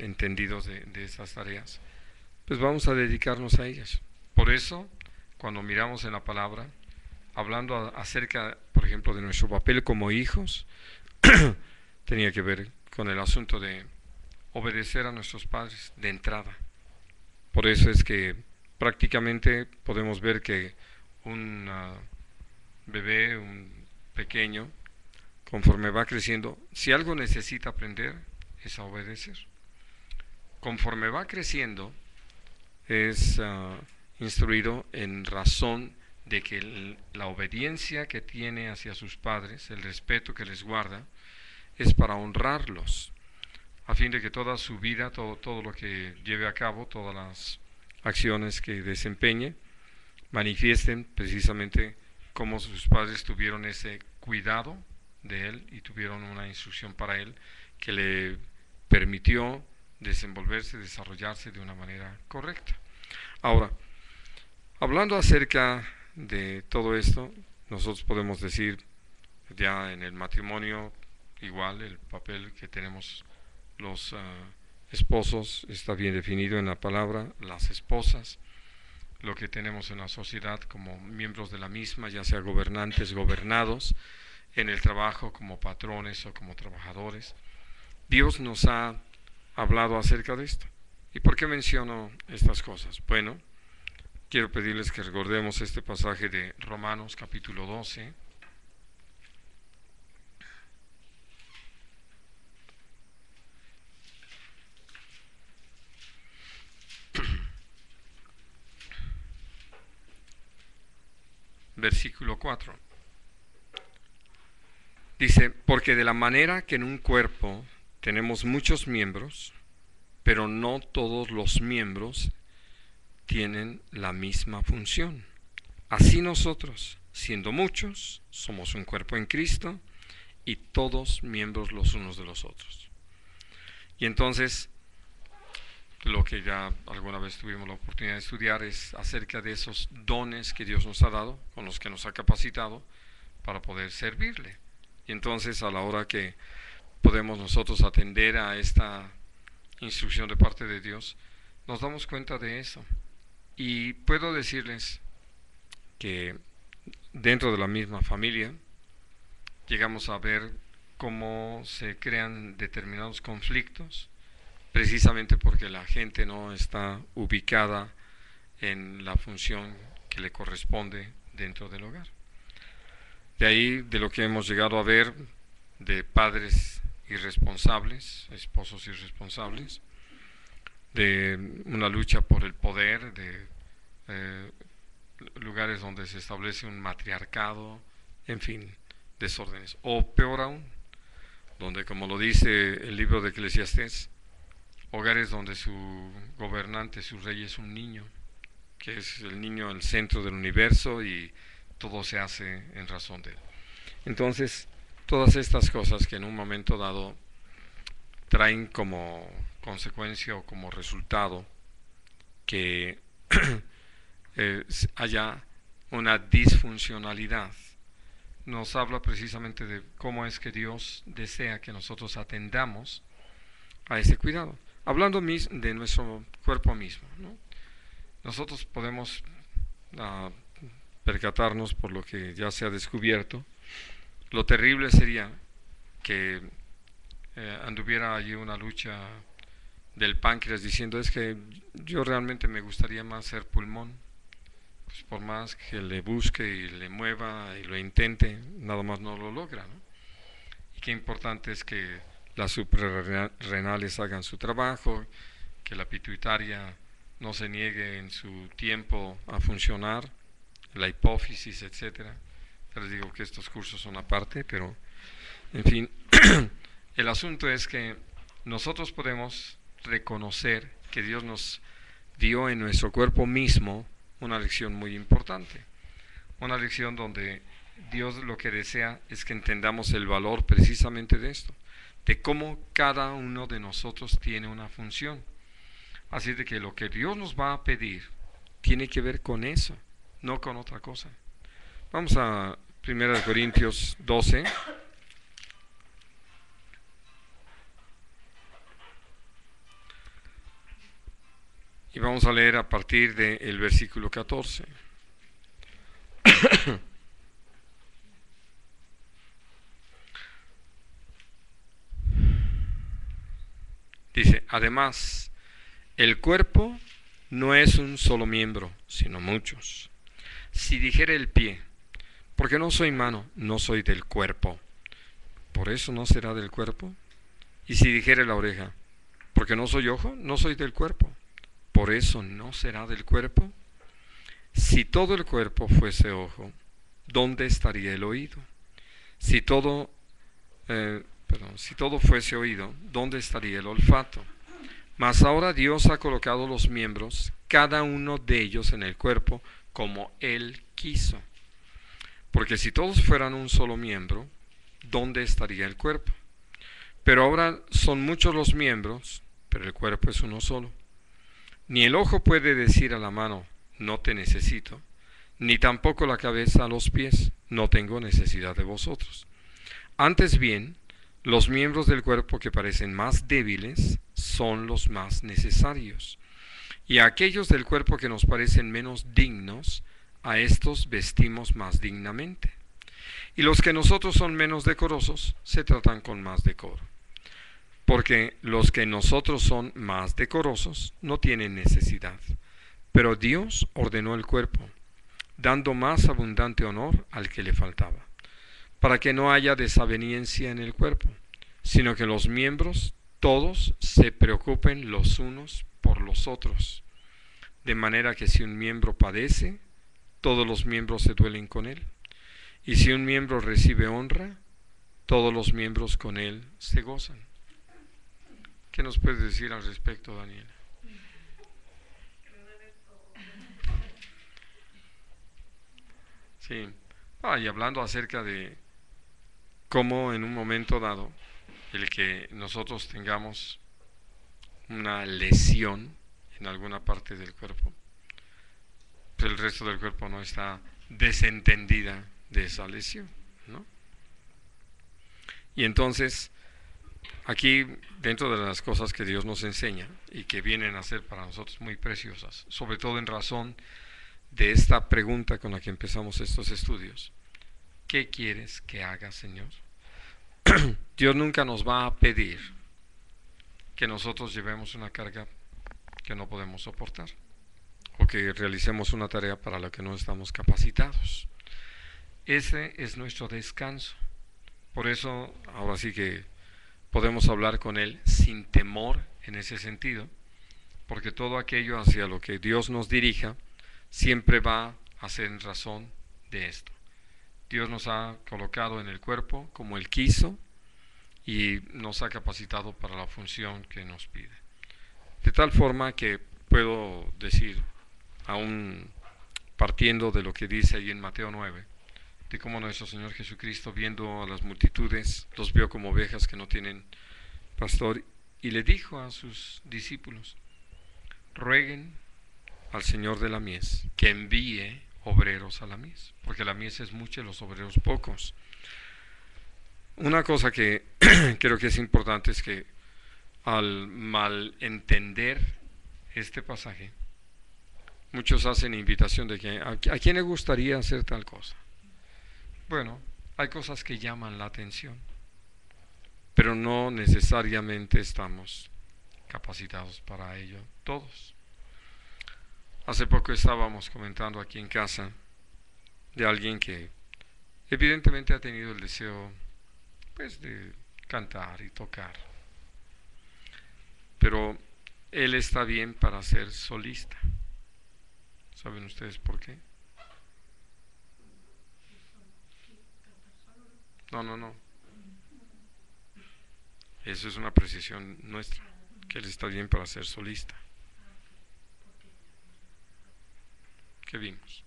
entendidos de esas tareas, pues vamos a dedicarnos a ellas. Por eso, cuando miramos en la palabra, hablando acerca, por ejemplo, de nuestro papel como hijos, tenía que ver con el asunto de obedecer a nuestros padres de entrada. Por eso es que prácticamente podemos ver que un bebé, un pequeño, conforme va creciendo, si algo necesita aprender, es a obedecer. Conforme va creciendo, es instruido en razón de que la obediencia que tiene hacia sus padres, el respeto que les guarda, es para honrarlos, a fin de que toda su vida, todo lo que lleve a cabo, todas las acciones que desempeñe, manifiesten precisamente cómo sus padres tuvieron ese cuidado de él y tuvieron una instrucción para él que le permitió desenvolverse, desarrollarse de una manera correcta. Ahora, hablando acerca de todo esto, nosotros podemos decir ya en el matrimonio igual el papel que tenemos los esposos está bien definido en la palabra, las esposas, lo que tenemos en la sociedad como miembros de la misma, ya sea gobernantes, gobernados, en el trabajo como patrones o como trabajadores. Dios nos ha hablado acerca de esto. ¿Y por qué menciono estas cosas? Bueno, quiero pedirles que recordemos este pasaje de Romanos capítulo 12. Versículo 4. Dice, porque de la manera que en un cuerpo tenemos muchos miembros, pero no todos los miembros tienen la misma función. Así nosotros, siendo muchos, somos un cuerpo en Cristo y todos miembros los unos de los otros. Y entonces, lo que ya alguna vez tuvimos la oportunidad de estudiar es acerca de esos dones que Dios nos ha dado, con los que nos ha capacitado para poder servirle. Y entonces, a la hora que podemos nosotros atender a esta instrucción de parte de Dios, nos damos cuenta de eso. Y puedo decirles que dentro de la misma familia llegamos a ver cómo se crean determinados conflictos, precisamente porque la gente no está ubicada en la función que le corresponde dentro del hogar. De ahí, de lo que hemos llegado a ver de padres irresponsables, esposos irresponsables, de una lucha por el poder, de lugares donde se establece un matriarcado, en fin, desórdenes. O peor aún, donde, como lo dice el libro de Eclesiastés, hogares donde su gobernante, su rey es un niño, que es el niño el centro del universo y todo se hace en razón de él. Entonces, todas estas cosas que en un momento dado traen como consecuencia o como resultado que haya una disfuncionalidad, nos habla precisamente de cómo es que Dios desea que nosotros atendamos a ese cuidado. Hablando de nuestro cuerpo mismo, ¿no? Nosotros podemos percatarnos por lo que ya se ha descubierto. Lo terrible sería que anduviera allí una lucha del páncreas diciendo es que yo realmente me gustaría más ser pulmón. Pues por más que le busque y le mueva y lo intente, nada más no lo logra, ¿no? Y qué importante es que las suprarrenales hagan su trabajo, que la pituitaria no se niegue en su tiempo a funcionar, la hipófisis, etcétera. Ya les digo que estos cursos son aparte, pero en fin, el asunto es que nosotros podemos reconocer que Dios nos dio en nuestro cuerpo mismo una lección muy importante, una lección donde Dios lo que desea es que entendamos el valor precisamente de esto, de cómo cada uno de nosotros tiene una función. Así de que lo que Dios nos va a pedir tiene que ver con eso, no con otra cosa. Vamos a 1 Corintios 12. Y vamos a leer a partir del versículo 14. Dice, además, el cuerpo no es un solo miembro, sino muchos. Si dijere el pie, porque no soy mano, no soy del cuerpo, ¿por eso no será del cuerpo? Y si dijere la oreja, porque no soy ojo, no soy del cuerpo, ¿por eso no será del cuerpo? Si todo el cuerpo fuese ojo, ¿dónde estaría el oído? Si todo, si todo fuese oído, ¿dónde estaría el olfato? Mas ahora Dios ha colocado los miembros, cada uno de ellos en el cuerpo, como Él quiso. Porque si todos fueran un solo miembro, ¿dónde estaría el cuerpo? Pero ahora son muchos los miembros, pero el cuerpo es uno solo. Ni el ojo puede decir a la mano, no te necesito, ni tampoco la cabeza a los pies, no tengo necesidad de vosotros. Antes bien, los miembros del cuerpo que parecen más débiles son los más necesarios. Y a aquellos del cuerpo que nos parecen menos dignos, a estos vestimos más dignamente. Y los que nosotros son menos decorosos, se tratan con más decoro. Porque los que nosotros son más decorosos no tienen necesidad. Pero Dios ordenó el cuerpo, dando más abundante honor al que le faltaba, para que no haya desaveniencia en el cuerpo, sino que los miembros todos se preocupen los unos por los otros. De manera que si un miembro padece, todos los miembros se duelen con él. Y si un miembro recibe honra, todos los miembros con él se gozan. ¿Qué nos puedes decir al respecto, Daniela? Sí. Y hablando acerca de cómo en un momento dado el que nosotros tengamos una lesión en alguna parte del cuerpo, pues el resto del cuerpo no está desentendida de esa lesión, ¿no? Y entonces, aquí, dentro de las cosas que Dios nos enseña y que vienen a ser para nosotros muy preciosas, sobre todo en razón de esta pregunta con la que empezamos estos estudios, ¿qué quieres que haga, Señor? Dios nunca nos va a pedir que nosotros llevemos una carga que no podemos soportar o que realicemos una tarea para la que no estamos capacitados. Ese es nuestro descanso. Por eso, ahora sí que podemos hablar con Él sin temor en ese sentido, porque todo aquello hacia lo que Dios nos dirija siempre va a ser en razón de esto. Dios nos ha colocado en el cuerpo como Él quiso y nos ha capacitado para la función que nos pide. De tal forma que puedo decir, aún partiendo de lo que dice ahí en Mateo 9, de cómo nuestro Señor Jesucristo, viendo a las multitudes, los vio como ovejas que no tienen pastor, y le dijo a sus discípulos, rueguen al Señor de la mies que envíe obreros a la mies, porque la mies es mucha y los obreros pocos. Una cosa que creo que es importante es que al malentender este pasaje, muchos hacen invitación de que ¿a quién le gustaría hacer tal cosa? Bueno, hay cosas que llaman la atención, pero no necesariamente estamos capacitados para ello todos. Hace poco estábamos comentando aquí en casa de alguien que evidentemente ha tenido el deseo, pues, de cantar y tocar, pero él está bien para ser solista. ¿Saben ustedes por qué? No. Eso es una precisión nuestra, que él está bien para ser solista. ¿Qué vimos?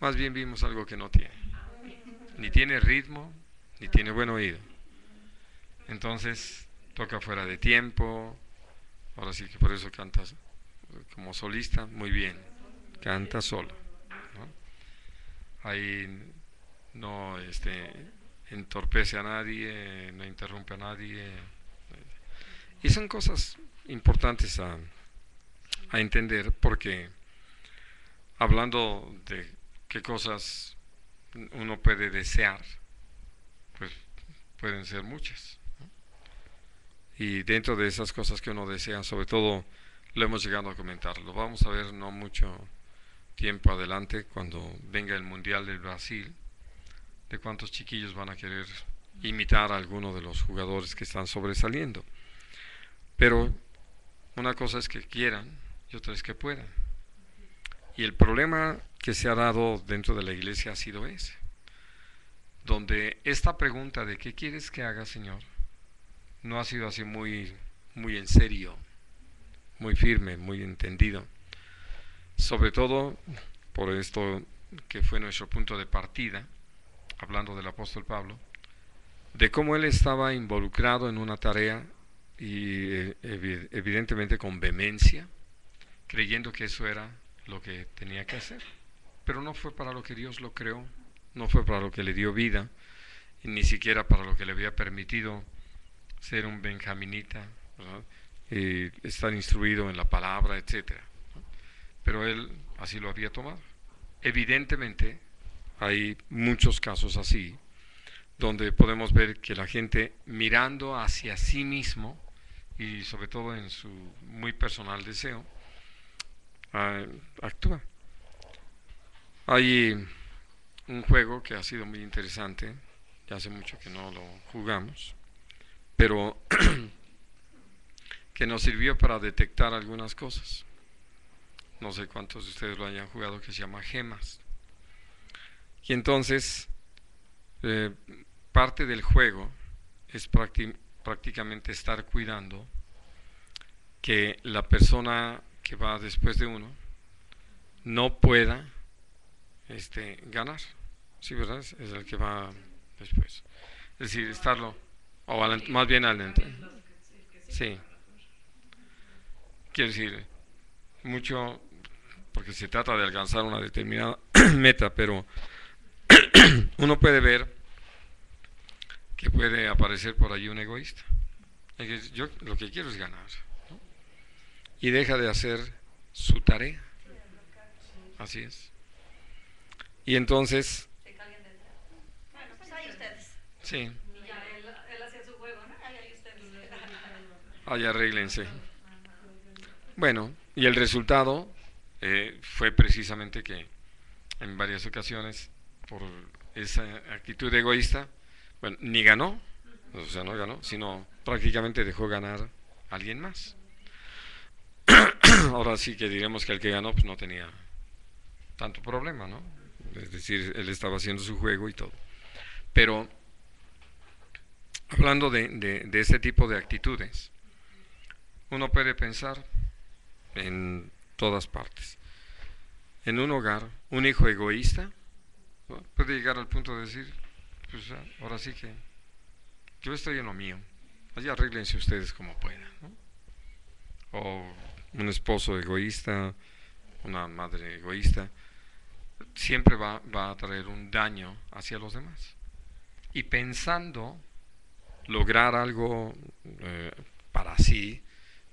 Más bien vimos algo que no tiene. Ni tiene ritmo, ni tiene buen oído. Entonces toca fuera de tiempo. Ahora sí que por eso cantas como solista, muy bien. Canta solo, ¿no? Ahí no entorpece a nadie, no interrumpe a nadie. Y son cosas importantes a entender, porque hablando de qué cosas uno puede desear, pues pueden ser muchas, ¿no? Y dentro de esas cosas que uno desea, sobre todo lo hemos llegado a comentar, lo vamos a ver no mucho tiempo adelante cuando venga el Mundial del Brasil, de cuántos chiquillos van a querer imitar a alguno de los jugadores que están sobresaliendo. Pero una cosa es que quieran y otra es que puedan. Y el problema que se ha dado dentro de la iglesia ha sido ese, donde esta pregunta de ¿qué quieres que haga, Señor?, no ha sido así muy en serio, muy firme, muy entendido. Sobre todo por esto que fue nuestro punto de partida, hablando del apóstol Pablo, de cómo él estaba involucrado en una tarea y evidentemente con vehemencia, creyendo que eso era lo que tenía que hacer. Pero no fue para lo que Dios lo creó, no fue para lo que le dio vida, y ni siquiera para lo que le había permitido ser un benjaminita, ¿verdad?, y estar instruido en la palabra, etcétera. Pero él así lo había tomado. Evidentemente hay muchos casos así, donde podemos ver que la gente, mirando hacia sí mismo y sobre todo en su muy personal deseo, actúa. Hay un juego que ha sido muy interesante, ya hace mucho que no lo jugamos, pero que nos sirvió para detectar algunas cosas. No sé cuántos de ustedes lo hayan jugado, que se llama Gemas. Y entonces, parte del juego es prácticamente estar cuidando que la persona que va después de uno no pueda ganar. Sí, ¿verdad? Es el que va después. Es decir, estarlo, o más bien adelante. Sí. Quiero decir, mucho, porque se trata de alcanzar una determinada meta, pero uno puede ver que puede aparecer por allí un egoísta. Yo lo que quiero es ganar, ¿no? Y deja de hacer su tarea. Así es. Y entonces... Bueno, pues ahí ustedes. Sí. Y ya él hacía su juego, ¿no? Ahí ustedes. Ahí arréglense. Bueno, y el resultado fue precisamente que en varias ocasiones, por esa actitud egoísta, bueno, ni ganó, o sea, no ganó, sino prácticamente dejó ganar a alguien más. Ahora sí que diremos que el que ganó pues no tenía tanto problema, ¿no? Es decir, él estaba haciendo su juego y todo. Pero hablando de ese tipo de actitudes, uno puede pensar en todas partes. En un hogar, un hijo egoísta, ¿no?, puede llegar al punto de decir, pues ahora sí que yo estoy en lo mío, allí arréglense ustedes como puedan, ¿no? O un esposo egoísta, una madre egoísta, siempre va a traer un daño hacia los demás. Y pensando lograr algo para sí,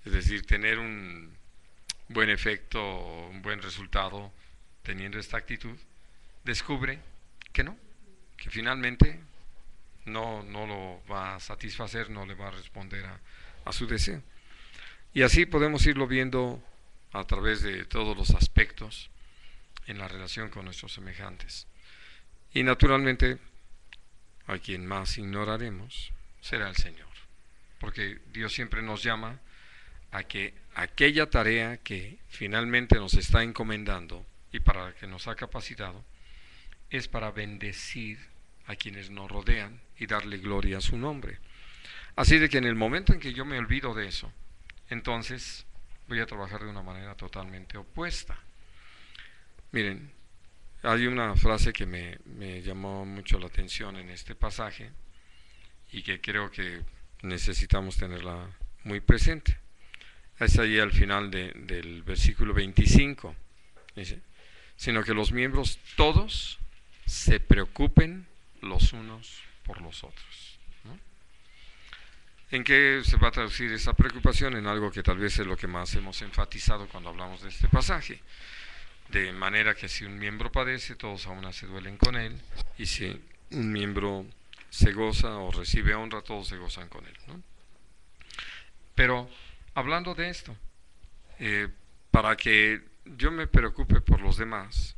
es decir, tener un buen efecto, un buen resultado teniendo esta actitud, descubre que no, que finalmente no lo va a satisfacer, no le va a responder a su deseo. Y así podemos irlo viendo a través de todos los aspectos en la relación con nuestros semejantes. Y naturalmente, a quien más ignoraremos será el Señor, porque Dios siempre nos llama a que aquella tarea que finalmente nos está encomendando y para la que nos ha capacitado es para bendecir a quienes nos rodean y darle gloria a su nombre. Así de que en el momento en que yo me olvido de eso, entonces voy a trabajar de una manera totalmente opuesta. Miren, hay una frase que me llamó mucho la atención en este pasaje y que creo que necesitamos tenerla muy presente. Es ahí al final del versículo 25. Dice, sino que los miembros todos se preocupen los unos por los otros, ¿no? ¿En qué se va a traducir esa preocupación? En algo que tal vez es lo que más hemos enfatizado cuando hablamos de este pasaje. De manera que si un miembro padece, todos aún se duelen con él, y si un miembro se goza o recibe honra, todos se gozan con él, ¿no? Pero hablando de esto, para que yo me preocupe por los demás,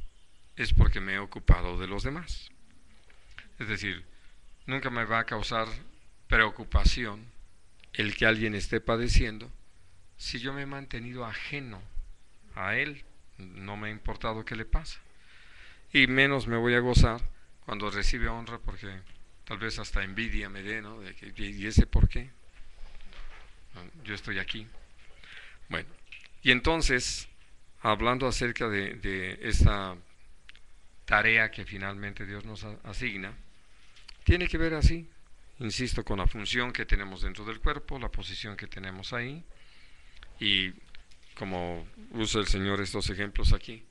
es porque me he ocupado de los demás. Es decir, nunca me va a causar preocupación el que alguien esté padeciendo si yo me he mantenido ajeno a él, no me ha importado qué le pasa. Y menos me voy a gozar cuando recibe honra, porque tal vez hasta envidia me dé, ¿no? De que, ¿y ese por qué? Yo estoy aquí. Bueno, y entonces, hablando acerca de esta tarea que finalmente Dios nos asigna, tiene que ver así, insisto, con la función que tenemos dentro del cuerpo, la posición que tenemos ahí, y como usa el Señor estos ejemplos aquí,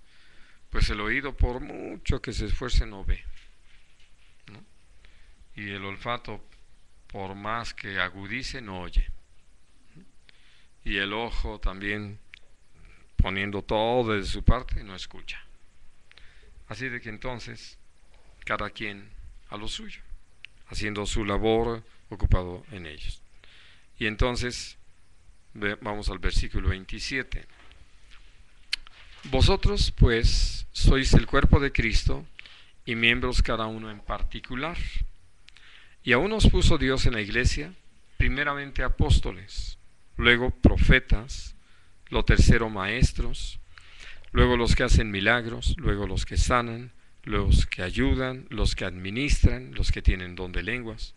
pues el oído por mucho que se esfuerce no ve, ¿no? Y el olfato por más que agudice no oye, y el ojo también poniendo todo de su parte no escucha. Así de que entonces cada quien a lo suyo, haciendo su labor, ocupado en ellos. Y entonces vamos al versículo 27. Vosotros pues sois el cuerpo de Cristo y miembros cada uno en particular. Y aún os puso Dios en la iglesia, primeramente apóstoles, luego profetas, lo tercero maestros, luego los que hacen milagros, luego los que sanan, los que ayudan, los que administran, los que tienen don de lenguas.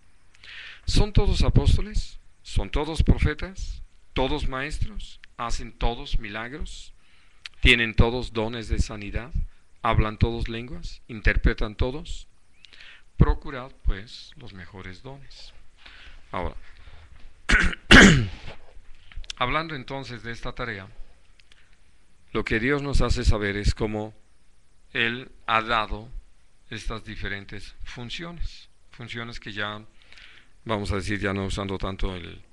¿Son todos apóstoles? ¿Son todos profetas? ¿Todos maestros? ¿Hacen todos milagros? ¿Tienen todos dones de sanidad? ¿Hablan todos lenguas? ¿Interpretan todos? Procurad pues los mejores dones. Ahora, hablando entonces de esta tarea, lo que Dios nos hace saber es cómo Él ha dado estas diferentes funciones. Funciones que ya, vamos a decir, ya no usando tanto el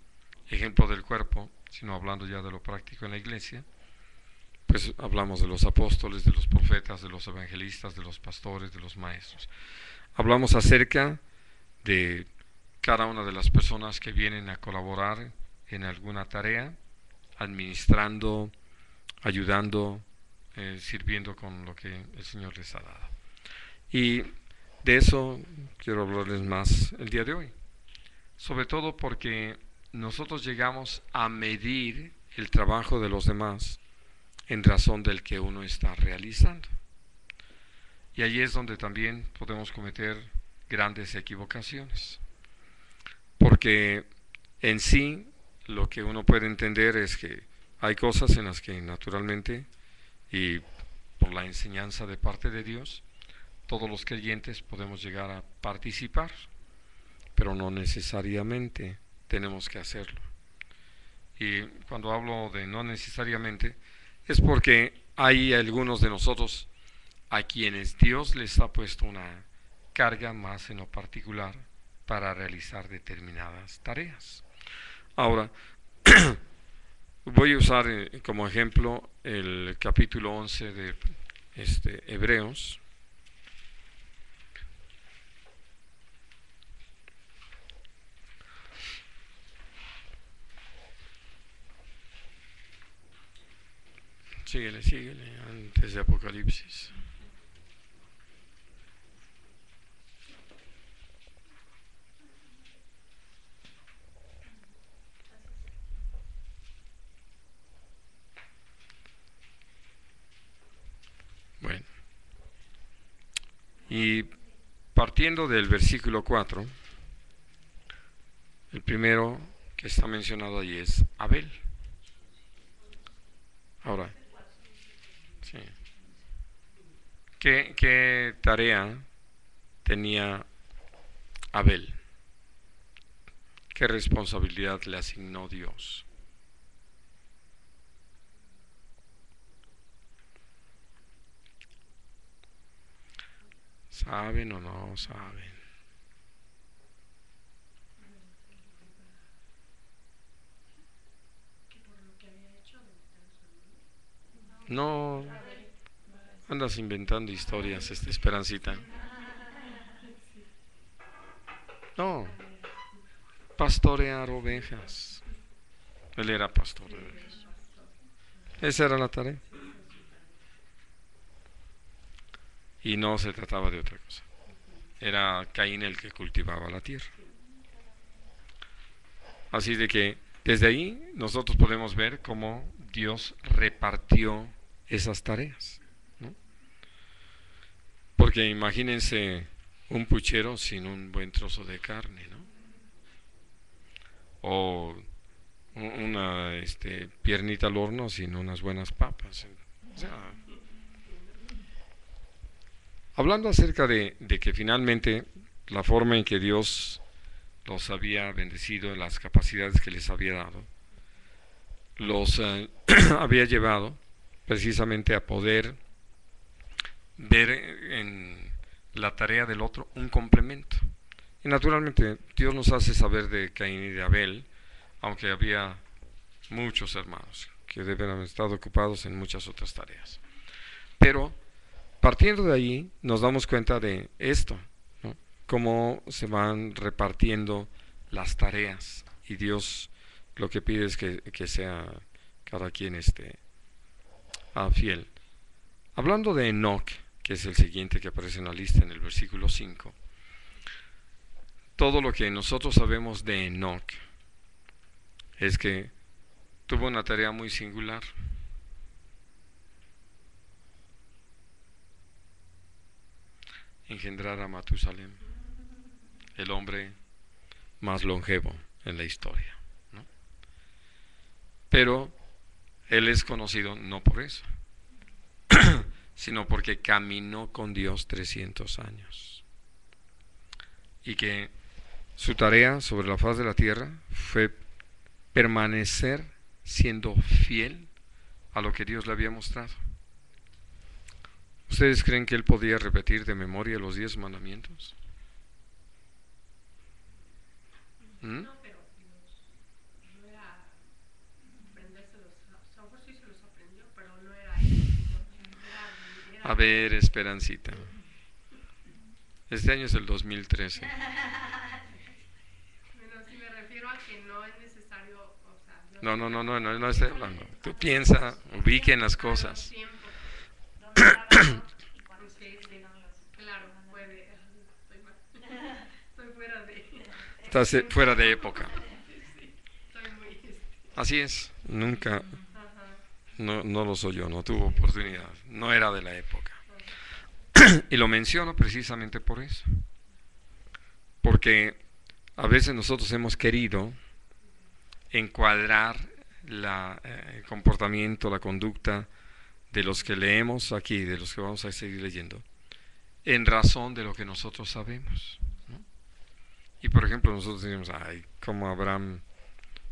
ejemplo del cuerpo, sino hablando ya de lo práctico en la iglesia, pues hablamos de los apóstoles, de los profetas, de los evangelistas, de los pastores, de los maestros. Hablamos acerca de cada una de las personas que vienen a colaborar en alguna tarea, administrando, ayudando, sirviendo con lo que el Señor les ha dado. Y de eso quiero hablarles más el día de hoy. Sobre todo porque nosotros llegamos a medir el trabajo de los demás en razón del que uno está realizando. Y allí es donde también podemos cometer grandes equivocaciones. Porque en sí lo que uno puede entender es que hay cosas en las que naturalmente y por la enseñanza de parte de Dios, todos los creyentes podemos llegar a participar, pero no necesariamente tenemos que hacerlo. Y cuando hablo de no necesariamente, es porque hay algunos de nosotros a quienes Dios les ha puesto una carga más en lo particular para realizar determinadas tareas. Ahora, voy a usar como ejemplo el capítulo 11 de Hebreos. Síguele, antes de Apocalipsis. Bueno, y partiendo del versículo 4, el primero que está mencionado allí es Abel. Ahora, sí. ¿Qué tarea tenía Abel? ¿Qué responsabilidad le asignó Dios? ¿Saben o no saben? No, andas inventando historias, Esperancita. No, pastorear ovejas. Él era pastor de ovejas. Esa era la tarea. Y no se trataba de otra cosa. Era Caín el que cultivaba la tierra. Así de que desde ahí nosotros podemos ver cómo Dios repartió esas tareas, ¿no? Porque imagínense un puchero sin un buen trozo de carne, ¿no? O una piernita al horno sin unas buenas papas. O sea, hablando acerca de que finalmente la forma en que Dios los había bendecido, las capacidades que les había dado, los había llevado precisamente a poder ver en la tarea del otro un complemento. Y naturalmente Dios nos hace saber de Caín y de Abel, aunque había muchos hermanos que deben haber estado ocupados en muchas otras tareas. Pero partiendo de ahí nos damos cuenta de esto, ¿no? Cómo se van repartiendo las tareas y Dios lo que pide es que sea cada quien fiel. Hablando de Enoc, que es el siguiente que aparece en la lista en el versículo 5, todo lo que nosotros sabemos de Enoc es que tuvo una tarea muy singular. Engendrar a Matusalem, el hombre más longevo en la historia, ¿no? Pero él es conocido no por eso, sino porque caminó con Dios 300 años. Y que su tarea sobre la faz de la tierra fue permanecer siendo fiel a lo que Dios le había mostrado. ¿Ustedes creen que él podía repetir de memoria los 10 mandamientos? ¿Mm? No, pero no era aprendérselos, a lo mejor sí se los aprendió, pero no era era A ver, Esperancita. Este año es el 2013. Bueno, si me refiero a que no es necesario, o sea, No estoy hablando. Tú piensa, ubiquen las cosas. Tiempo. Claro, puede. Estoy mal. Estoy fuera de. Estás fuera de época. Estoy muy. Así es. Nunca. Ajá. No lo soy yo, no tuvo oportunidad. No era de la época. Y lo menciono precisamente por eso. Porque a veces nosotros hemos querido encuadrar el comportamiento, la conducta de los que leemos aquí, de los que vamos a seguir leyendo, en razón de lo que nosotros sabemos, ¿no? Y por ejemplo nosotros decimos, ay, como Abraham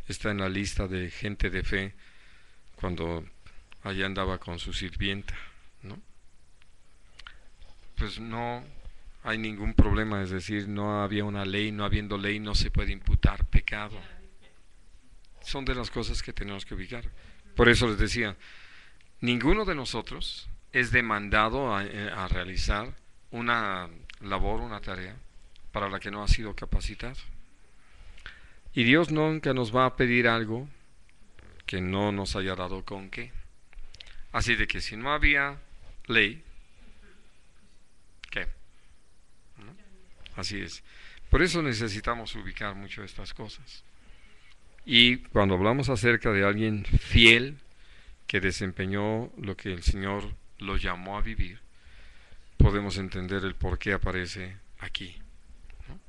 está en la lista de gente de fe cuando allá andaba con su sirvienta, ¿no? Pues no hay ningún problema, es decir, no había una ley, no habiendo ley no se puede imputar pecado. Son de las cosas que tenemos que ubicar. Por eso les decía, ninguno de nosotros es demandado a realizar una labor, una tarea para la que no ha sido capacitado. Y Dios nunca nos va a pedir algo que no nos haya dado con qué. Así de que si no había ley, ¿qué? ¿No? Así es. Por eso necesitamos ubicar mucho estas cosas. Y cuando hablamos acerca de alguien fiel que desempeñó lo que el Señor lo llamó a vivir, podemos entender el por qué aparece aquí, ¿no?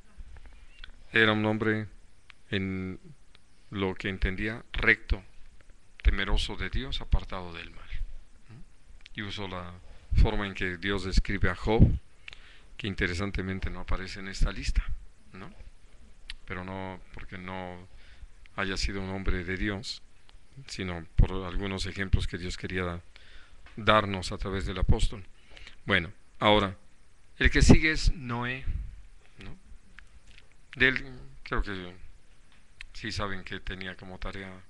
Era un hombre en lo que entendía recto, temeroso de Dios, apartado del mal, ¿no? Y usó la forma en que Dios describe a Job, que interesantemente no aparece en esta lista, ¿no? Pero no porque no haya sido un hombre de Dios, sino por algunos ejemplos que Dios quería darnos a través del apóstol. Bueno, ahora, el que sigue es Noé, ¿no? De él creo que sí saben que tenía como tarea